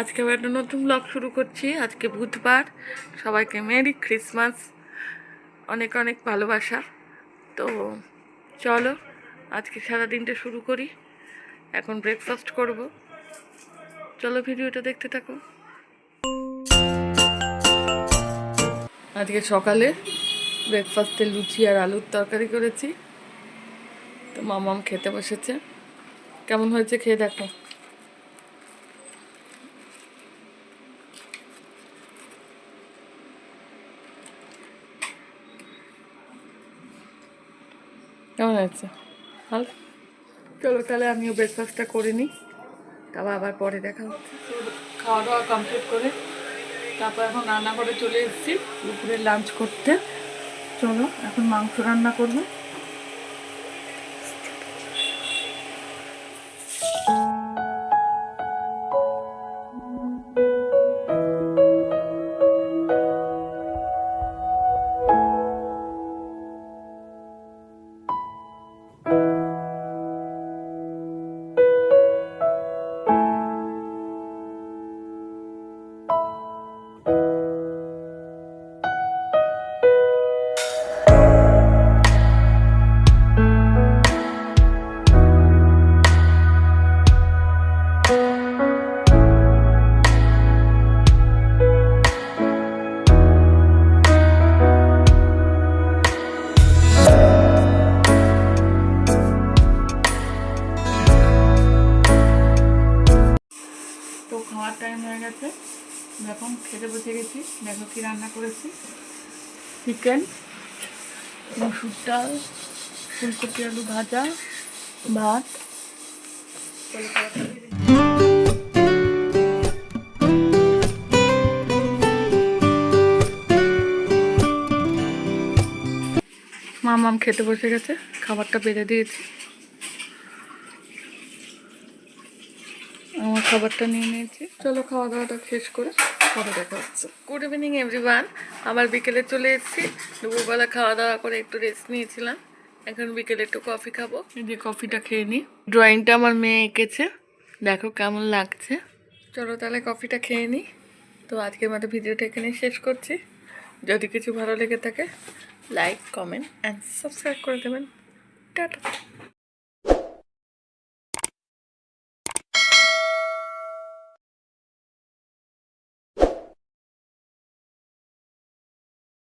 আজকে আবার একটা নতুন ব্লগ শুরু করছি। আজকে বুধবার, সবাইকে মেরি ক্রিসমাস, অনেক অনেক ভালোবাসা। তো চলো আজকে সারা দিনটা শুরু করি। এখন ব্রেকফাস্ট করব, চলো ভিডিওটা দেখতে থাকো। আজকে সকালে ব্রেকফাস্টে লুচি আর আলুর তরকারি করেছি। তো মামাম খেতে বসেছে। কেমন হয়েছে খেয়ে দেখো। কেমন হয়েছে? ভালো। চলো তাহলে আমিও ব্রেকফাস্টটা করে নিই, তারপর আবার পরে দেখা হচ্ছে। খাওয়া দাওয়া কমপ্লিট করে তারপর এখন রান্না করে চলে এসেছি দুপুরে লাঞ্চ করতে। চলো এখন মাংস রান্না করবো। তো খাওয়ার টাইম হয়ে গেছে, এখন খেতে বসে গেছি। দেখো কি রান্না করেছি। চিকেন, মসুর ডাল, ফুলকপি আলু ভাজা, ভাত। মামাম খেতে বসে গেছে, খাবারটা বেড়ে দিয়েছি। আমার খাবারটা নিয়ে নিয়েছি। চলো খাওয়া দাওয়াটা শেষ করে পরে দেখা হচ্ছে। Good evening everyone. আবার বিকেলে চলে এসেছি। দুপুরবেলা খাওয়া দাওয়া করে একটু রেস্ট নিয়েছিলাম। এখন বিকেলে একটু কফি খাবো। এই যে কফিটা খেয়ে নিই। ড্রয়িংটা আমার মেয়ে এঁকেছে, দেখো কেমন লাগছে। চলো তাহলে কফিটা খেয়ে নিই। তো আজকের মতো ভিডিওটা এখানে শেষ করছি। যদি কিছু ভালো লেগে থাকে লাইক, কমেন্ট অ্যান্ড সাবস্ক্রাইব করে দেবেন। টাটা।